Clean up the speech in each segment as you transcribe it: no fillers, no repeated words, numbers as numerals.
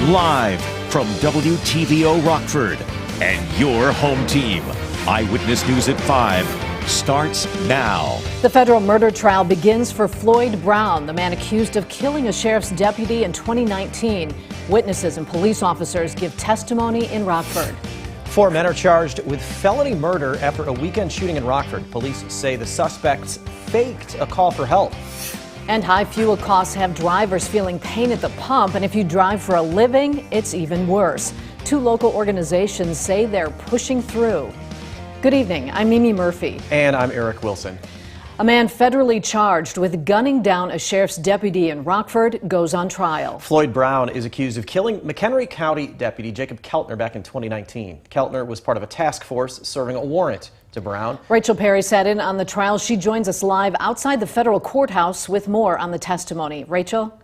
Live from WTVO Rockford and your home team. Eyewitness News at 5 starts now. The federal murder trial begins for Floyd Brown, the man accused of killing a sheriff's deputy in 2019. Witnesses and police officers give testimony in Rockford. 4 men are charged with felony murder after a weekend shooting in Rockford. Police say the suspects faked a call for help. And high fuel costs have drivers feeling pain at the pump, and if you drive for a living, it's even worse. 2 local organizations say they're pushing through. Good evening, I'm Mimi Murphy. And I'm Eric Wilson. A man federally charged with gunning down a sheriff's deputy in Rockford goes on trial. Floyd Brown is accused of killing McHenry County Deputy Jacob Keltner back in 2019. Keltner was part of a task force serving a warrant to Brown. Rachel Perry sat in on the trial. She joins us live outside the federal courthouse with more on the testimony. Rachel?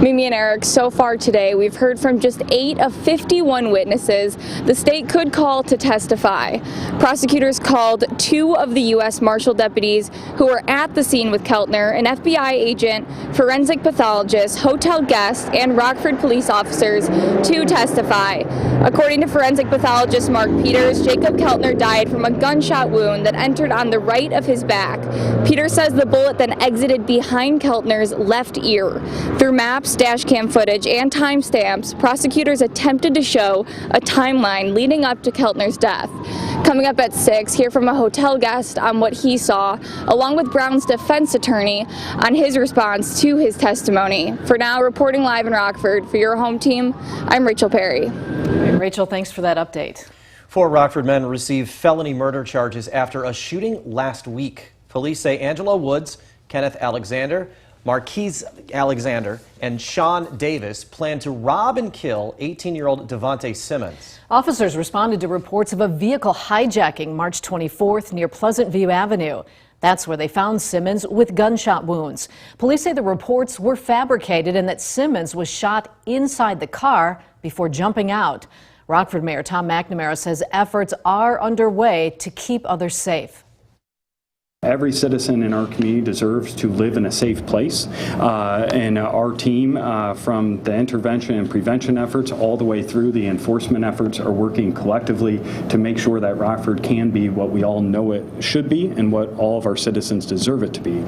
Mimi and Eric, so far today, we've heard from just 8 of 51 witnesses the state could call to testify. Prosecutors called 2 of the U.S. Marshal deputies who were at the scene with Keltner, an FBI agent, forensic pathologist, hotel guest, and Rockford police officers to testify. According to forensic pathologist Mark Peters, Jacob Keltner died from a gunshot wound that entered on the right of his back. Peters says the bullet then exited behind Keltner's left ear. Through maps, dash cam footage, and timestamps, prosecutors attempted to show a timeline leading up to Keltner's death. Coming up at 6, hear from a hotel guest on what he saw, along with Brown's defense attorney on his response to his testimony. For now, reporting live in Rockford for your home team, I'm Rachel Perry. Rachel, thanks for that update. 4 Rockford men received felony murder charges after a shooting last week. Police say Angelo Woods, Kenneth Alexander, Marquise Alexander, and Sean Davis plan to rob and kill 18-year-old Devontae Simmons. Officers responded to reports of a vehicle hijacking March 24th near Pleasant View Avenue. That's where they found Simmons with gunshot wounds. Police say the reports were fabricated and that Simmons was shot inside the car before jumping out. Rockford Mayor Tom McNamara says efforts are underway to keep others safe. Every citizen in our community deserves to live in a safe place, and our team, from the intervention and prevention efforts all the way through the enforcement efforts, are working collectively to make sure that Rockford can be what we all know it should be and what all of our citizens deserve it to be.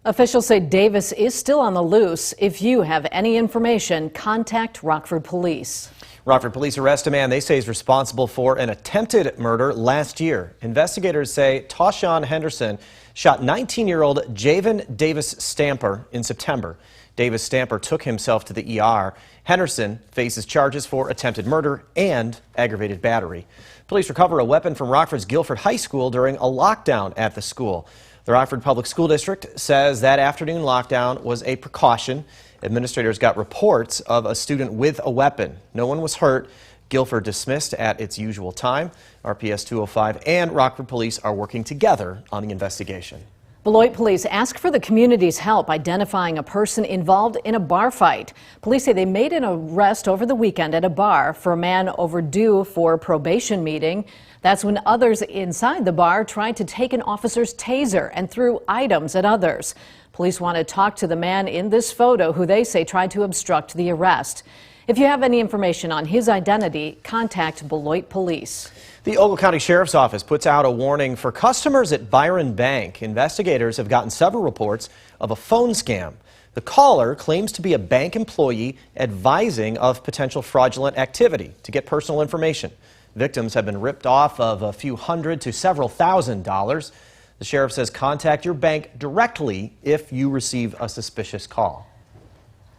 Officials say Davis is still on the loose. If you have any information, contact Rockford Police. Rockford police arrest a man they say is responsible for an attempted murder last year. Investigators say Tashawn Henderson shot 19-year-old Javen Davis Stamper in September. Davis Stamper took himself to the ER. Henderson faces charges for attempted murder and aggravated battery. Police recover a weapon from Rockford's Guilford High School during a lockdown at the school. The Rockford Public School District says that afternoon lockdown was a precaution. Administrators got reports of a student with a weapon. No one was hurt. Guilford dismissed at its usual time. RPS 205 and Rockford Police are working together on the investigation. Beloit police ask for the community's help identifying a person involved in a bar fight. Police say they made an arrest over the weekend at a bar for a man overdue for a probation meeting. That's when others inside the bar tried to take an officer's taser and threw items at others. Police want to talk to the man in this photo who they say tried to obstruct the arrest. If you have any information on his identity, contact Beloit Police. The Ogle County Sheriff's Office puts out a warning for customers at Byron Bank. Investigators have gotten several reports of a phone scam. The caller claims to be a bank employee advising of potential fraudulent activity to get personal information. Victims have been ripped off of a few hundred to several $1,000s. The sheriff says contact your bank directly if you receive a suspicious call.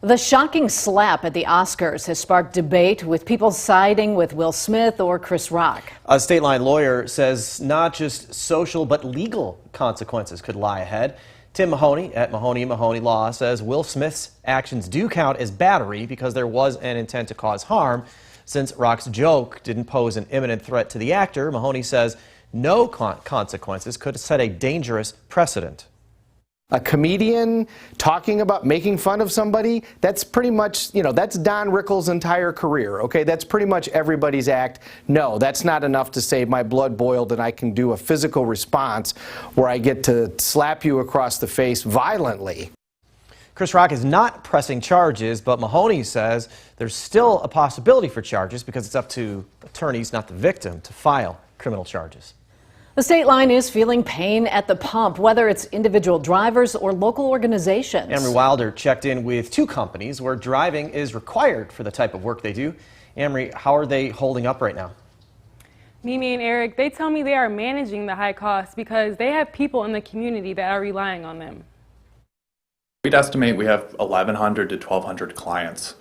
The shocking slap at the Oscars has sparked debate, with people siding with Will Smith or Chris Rock. A state line lawyer says not just social but legal consequences could lie ahead. Tim Mahoney at Mahoney Law says Will Smith's actions do count as battery because there was an intent to cause harm. Since Rock's joke didn't pose an imminent threat to the actor, Mahoney says no consequences could set a dangerous precedent. A comedian talking about making fun of somebody, that's pretty much, that's Don Rickles' entire career, okay? That's pretty much everybody's act. No, that's not enough to say my blood boiled and I can do a physical response where I get to slap you across the face violently. Chris Rock is not pressing charges, but Mahoney says there's still a possibility for charges because it's up to attorneys, not the victim, to file criminal charges. The state line is feeling pain at the pump, whether it's individual drivers or local organizations. Amory Wilder checked in with two companies where driving is required for the type of work they do. Amory, how are they holding up right now? Mimi and Eric, they tell me they are managing the high costs because they have people in the community that are relying on them. We'd estimate we have 1,100 to 1,200 clients.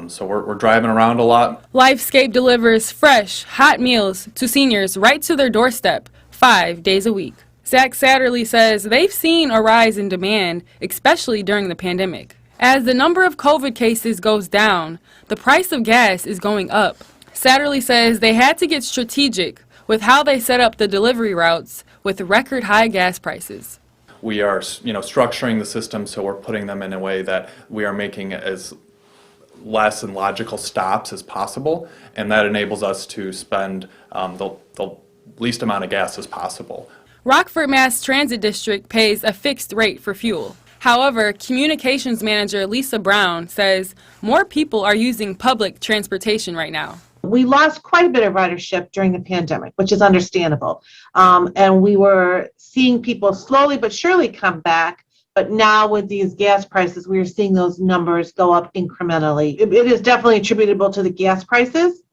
So we're driving around a lot. Lifescape delivers fresh, hot meals to seniors right to their doorstep 5 days a week. Zach Satterley says they've seen a rise in demand, especially during the pandemic. As the number of COVID cases goes down, the price of gas is going up. Satterley says they had to get strategic with how they set up the delivery routes with record high gas prices. We are, structuring the system so we're putting them in a way that we are making as less and logical stops as possible, and that enables us to spend the least amount of gas as possible. Rockford Mass Transit District pays a fixed rate for fuel. However, communications manager Lisa Brown says more people are using public transportation right now. We lost quite a bit of ridership during the pandemic, which is understandable. And we were seeing people slowly but surely come back. But now with these gas prices, we are seeing those numbers go up incrementally. It is definitely attributable to the gas prices.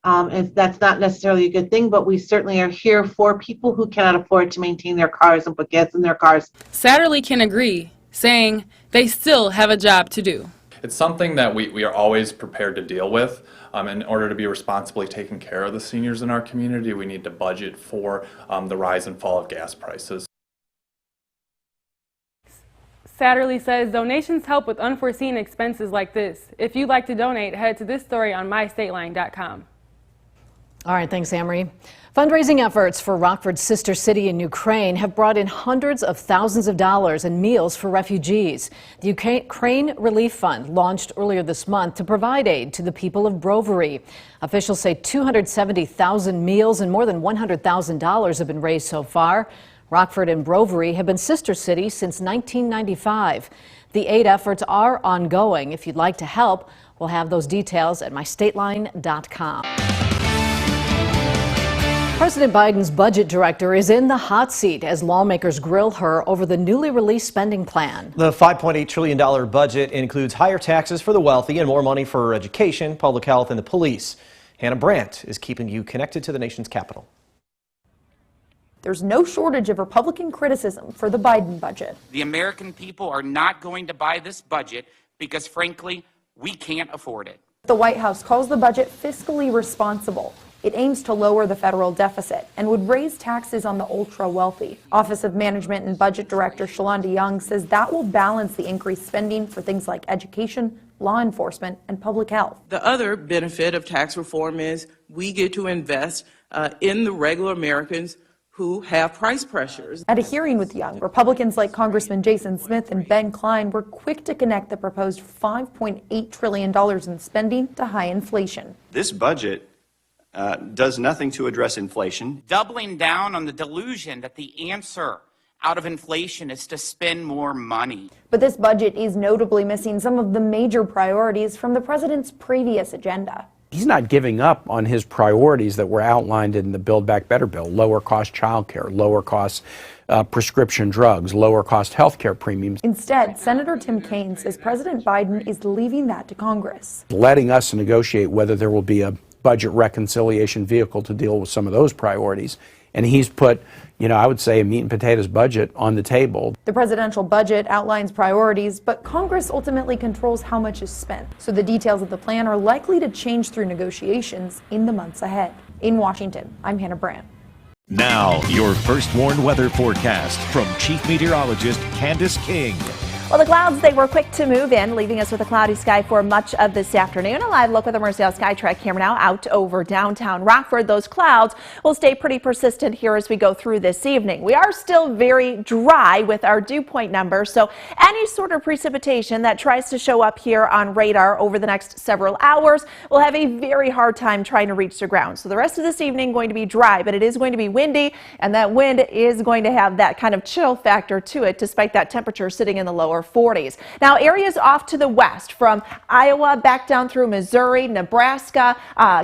And that's not necessarily a good thing, but we certainly are here for people who cannot afford to maintain their cars and put gas in their cars. Satterley can agree, saying they still have a job to do. It's something that we are always prepared to deal with. In order to be responsibly taking care of the seniors in our community, we need to budget for the rise and fall of gas prices. Satterley says donations help with unforeseen expenses like this. If you'd like to donate, head to this story on mystateline.com. All right, thanks, Amory. Fundraising efforts for Rockford's sister city in Ukraine have brought in hundreds of thousands of dollars in meals for refugees. The Ukraine Relief Fund launched earlier this month to provide aid to the people of Brovary. Officials say 270,000 meals and more than $100,000 have been raised so far. Rockford and Brovary have been sister cities since 1995. The aid efforts are ongoing. If you'd like to help, we'll have those details at mystateline.com. President Biden's budget director is in the hot seat as lawmakers grill her over the newly released spending plan. The $5.8 trillion budget includes higher taxes for the wealthy and more money for education, public health, and the police. Hannah Brandt is keeping you connected to the nation's capital. There's no shortage of Republican criticism for the Biden budget. The American people are not going to buy this budget because, frankly, we can't afford it. The White House calls the budget fiscally responsible. It aims to lower the federal deficit and would raise taxes on the ultra-wealthy. Office of Management and Budget Director Shalonda Young says that will balance the increased spending for things like education, law enforcement, and public health. The other benefit of tax reform is we get to invest in the regular Americans who have price pressures. At a hearing with Young, Republicans like Congressman Jason Smith and Ben Cline were quick to connect the proposed $5.8 trillion in spending to high inflation. This budget does nothing to address inflation. Doubling down on the delusion that the answer out of inflation is to spend more money. But this budget is notably missing some of the major priorities from the president's previous agenda. He's not giving up on his priorities that were outlined in the Build Back Better bill: lower cost child care, lower cost prescription drugs, lower cost health care premiums. Instead, Senator Tim Kaine says President Biden is leaving that to Congress, letting us negotiate whether there will be a budget reconciliation vehicle to deal with some of those priorities. And he's put, I would say, a meat and potatoes budget on the table. The presidential budget outlines priorities, but Congress ultimately controls how much is spent. So the details of the plan are likely to change through negotiations in the months ahead. In Washington, I'm Hannah Brandt. Now, your first warned weather forecast from Chief Meteorologist Candace King. Well, the clouds, they were quick to move in, leaving us with a cloudy sky for much of this afternoon. A live look with the Mercedale Skytrack camera now out over downtown Rockford. Those clouds will stay pretty persistent here as we go through this evening. We are still very dry with our dew point numbers, so any sort of precipitation that tries to show up here on radar over the next several hours will have a very hard time trying to reach the ground. So the rest of this evening going to be dry, but it is going to be windy, and that wind is going to have that kind of chill factor to it, despite that temperature sitting in the lower lower 40s. Now, areas off to the west from Iowa back down through Missouri, Nebraska,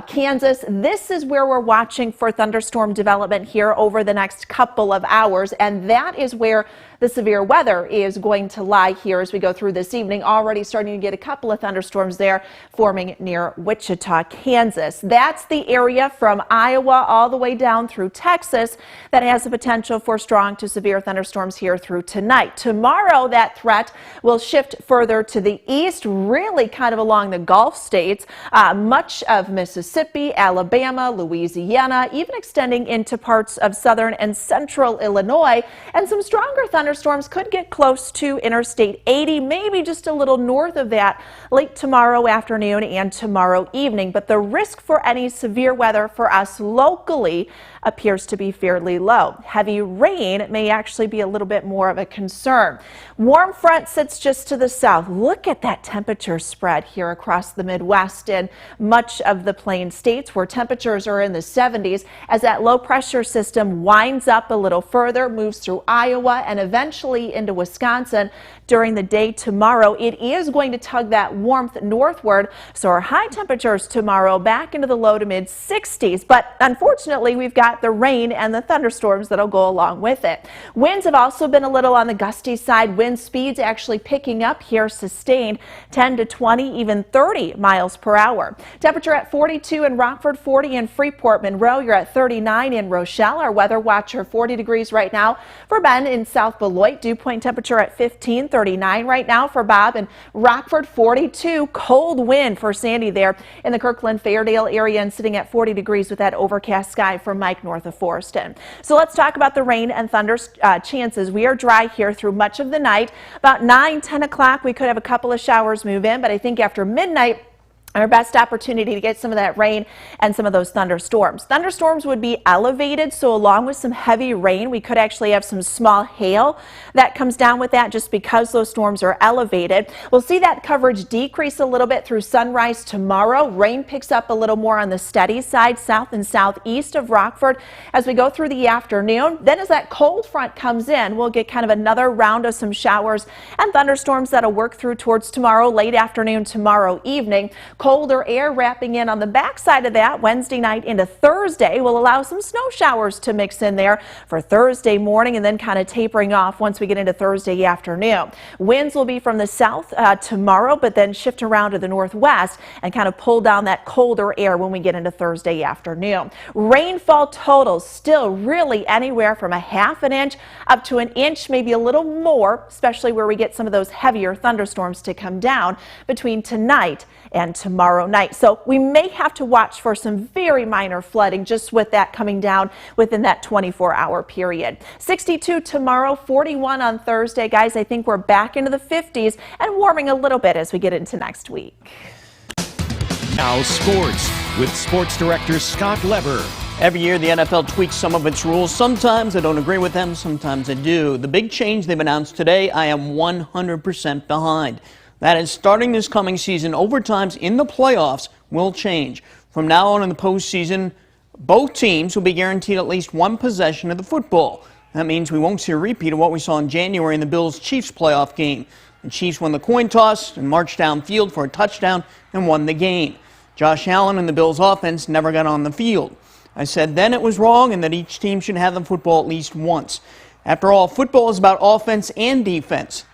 Kansas, this is where we're watching for thunderstorm development here over the next couple of hours, and that is where the severe weather is going to lie here as we go through this evening. Already starting to get a couple of thunderstorms there forming near Wichita, Kansas. That's the area from Iowa all the way down through Texas that has the potential for strong to severe thunderstorms here through tonight. Tomorrow, that threat will shift further to the east, really kind of along the Gulf states, much of Mississippi, Alabama, Louisiana, even extending into parts of southern and central Illinois, and some stronger thunderstorms could get close to Interstate 80, maybe just a little north of that late tomorrow afternoon and tomorrow evening. But the risk for any severe weather for us locally appears to be fairly low. Heavy rain may actually be a little bit more of a concern. Warm front sits just to the south. Look at that temperature spread here across the Midwest and much of the Plain States, where temperatures are in the 70s as that low pressure system winds up a little further, moves through Iowa and eventually into Wisconsin during the day tomorrow. It is going to tug that warmth northward, so our high temperatures tomorrow back into the low to mid 60s. But unfortunately, we've got the rain and the thunderstorms that'll go along with it. Winds have also been a little on the gusty side. Wind speeds actually picking up here, sustained 10 to 20, even 30 miles per hour. Temperature at 42 in Rockford, 40 in Freeport, Monroe. You're at 39 in Rochelle. Our weather watcher 40 degrees right now for Ben in South Beloit. Dew point temperature at 15, 39 right now for Bob in Rockford, 42. Cold wind for Sandy there in the Kirkland Fairdale area, and sitting at 40 degrees with that overcast sky for Mike north of Foreston. So let's talk about the rain and thunder chances. We are dry here through much of the night. About 9, 10 o'clock, we could have a couple of showers move in, but I think after midnight, our best opportunity to get some of that rain and some of those thunderstorms. Thunderstorms would be elevated, so along with some heavy rain, we could actually have some small hail that comes down with that just because those storms are elevated. We'll see that coverage decrease a little bit through sunrise tomorrow. Rain picks up a little more on the steady side, south and southeast of Rockford as we go through the afternoon. Then as that cold front comes in, we'll get kind of another round of some showers and thunderstorms that'll work through towards tomorrow, late afternoon, tomorrow evening. Colder air wrapping in on the backside of that Wednesday night into Thursday will allow some snow showers to mix in there for Thursday morning, and then kind of tapering off once we get into Thursday afternoon. Winds will be from the south tomorrow, but then shift around to the northwest and kind of pull down that colder air when we get into Thursday afternoon. Rainfall totals still really anywhere from a ½ an inch up to an inch, maybe a little more, especially where we get some of those heavier thunderstorms to come down between tonight and tomorrow night. So we may have to watch for some very minor flooding just with that coming down within that 24-hour period. 62 tomorrow, 41 on Thursday. Guys, I think we're back into the 50s and warming a little bit as we get into next week. Now sports with sports director Scott Leber. Every year, the NFL tweaks some of its rules. Sometimes I don't agree with them, sometimes I do. The big change they've announced today, I am 100% behind. That is, starting this coming season, overtimes in the playoffs will change. From now on in the postseason, both teams will be guaranteed at least one possession of the football. That means we won't see a repeat of what we saw in January in the Bills-Chiefs playoff game. The Chiefs won the coin toss and marched downfield for a touchdown and won the game. Josh Allen and the Bills' offense never got on the field. I said then it was wrong and that each team should have the football at least once. After all, football is about offense and defense.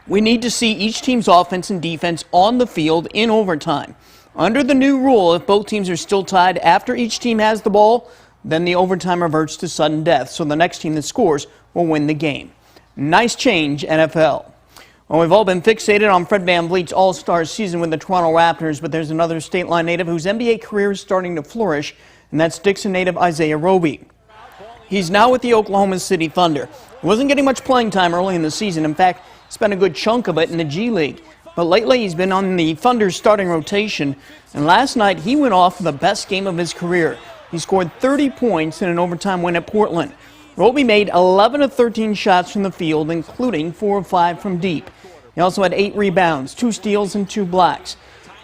We need to see each team's offense and defense on the field in overtime. Under the new rule, if both teams are still tied after each team has the ball, then the overtime reverts to sudden death, so the next team that scores will win the game. Nice change, NFL. Well, we've all been fixated on Fred VanVleet's All-Star season with the Toronto Raptors, but there's another state line native whose NBA career is starting to flourish, and that's Dixon native Isaiah Roby. He's now with the Oklahoma City Thunder. He wasn't getting much playing time early in the season. In fact, spent a good chunk of it in the G League. But lately he's been on the Thunder's starting rotation, and last night he went off for the best game of his career. He scored 30 points in an overtime win at Portland. Roby made 11 of 13 shots from the field, including 4 of 5 from deep. He also had 8 rebounds, 2 steals, and 2 blocks.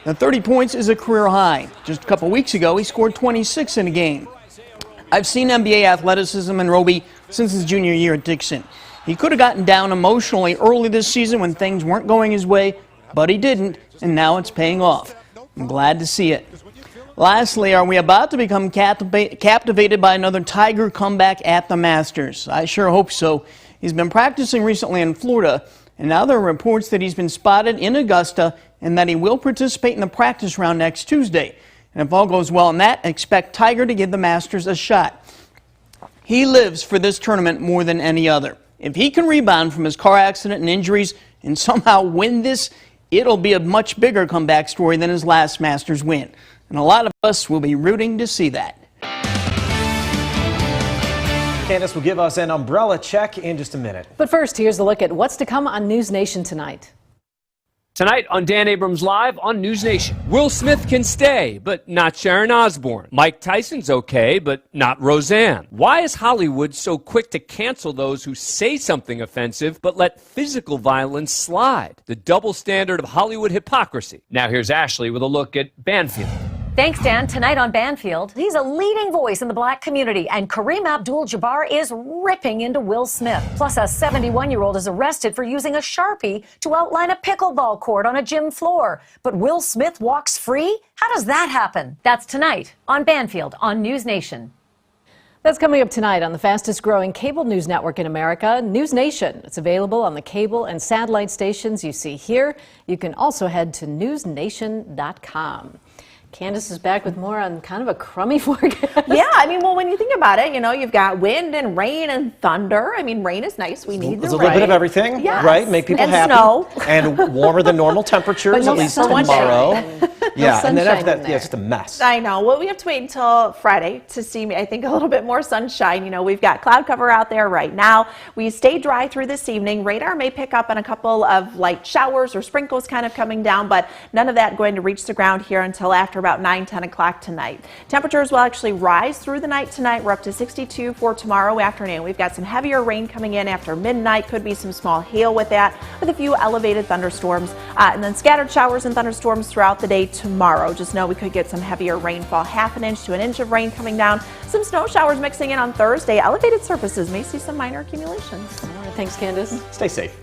Now 30 points is a career high. Just a couple weeks ago he scored 26 in a game. I've seen NBA athleticism in Roby since his junior year at Dixon. He could have gotten down emotionally early this season when things weren't going his way, but he didn't, and now it's paying off. I'm glad to see it. Lastly, are we about to become captivated by another Tiger comeback at the Masters? I sure hope so. He's been practicing recently in Florida, and now there are reports that he's been spotted in Augusta and that he will participate in the practice round next Tuesday. And if all goes well in that, expect Tiger to give the Masters a shot. He lives for this tournament more than any other. If he can rebound from his car accident and injuries and somehow win this, it'll be a much bigger comeback story than his last Masters win. And a lot of us will be rooting to see that. Candace will give us an umbrella check in just a minute. But first, here's a look at what's to come on News Nation tonight. Tonight on Dan Abrams Live on News Nation. Will Smith can stay, but not Sharon Osbourne. Mike Tyson's okay, but not Roseanne. Why is Hollywood so quick to cancel those who say something offensive, but let physical violence slide? The double standard of Hollywood hypocrisy. Now here's Ashley with a look at Banfield. Thanks, Dan. Tonight on Banfield, he's a leading voice in the black community, and Kareem Abdul-Jabbar is ripping into Will Smith. Plus, a 71-year-old is arrested for using a Sharpie to outline a pickleball court on a gym floor. But Will Smith walks free? How does that happen? That's tonight on Banfield on News Nation. That's coming up tonight on the fastest growing cable news network in America, News Nation. It's available on the cable and satellite stations you see here. You can also head to newsnation.com. Candace is back with more on kind of a crummy forecast. Yeah, I mean, well, when you think about it, you know, you've got wind and rain and thunder. I mean, rain is nice. We need the rain. It's a little bit of everything, yes. right? Make people and happy. Snow. And warmer than normal temperatures, at least tomorrow. Yeah, and then after that, yeah, it's just a mess. I know. Well, we have to wait until Friday to see, I think, a little bit more sunshine. You know, we've got cloud cover out there right now. We stay dry through this evening. Radar may pick up on a couple of light showers or sprinkles kind of coming down, but none of that going to reach the ground here until after about 9, 10 o'clock tonight. Temperatures will actually rise through the night tonight. We're up to 62 for tomorrow afternoon. We've got some heavier rain coming in after midnight. Could be some small hail with that, with a few elevated thunderstorms, and then scattered showers and thunderstorms throughout the day tomorrow. Just know we could get some heavier rainfall, half an inch to an inch of rain coming down. Some snow showers mixing in on Thursday. Elevated surfaces may see some minor accumulations. All right, thanks, Candace. Stay safe.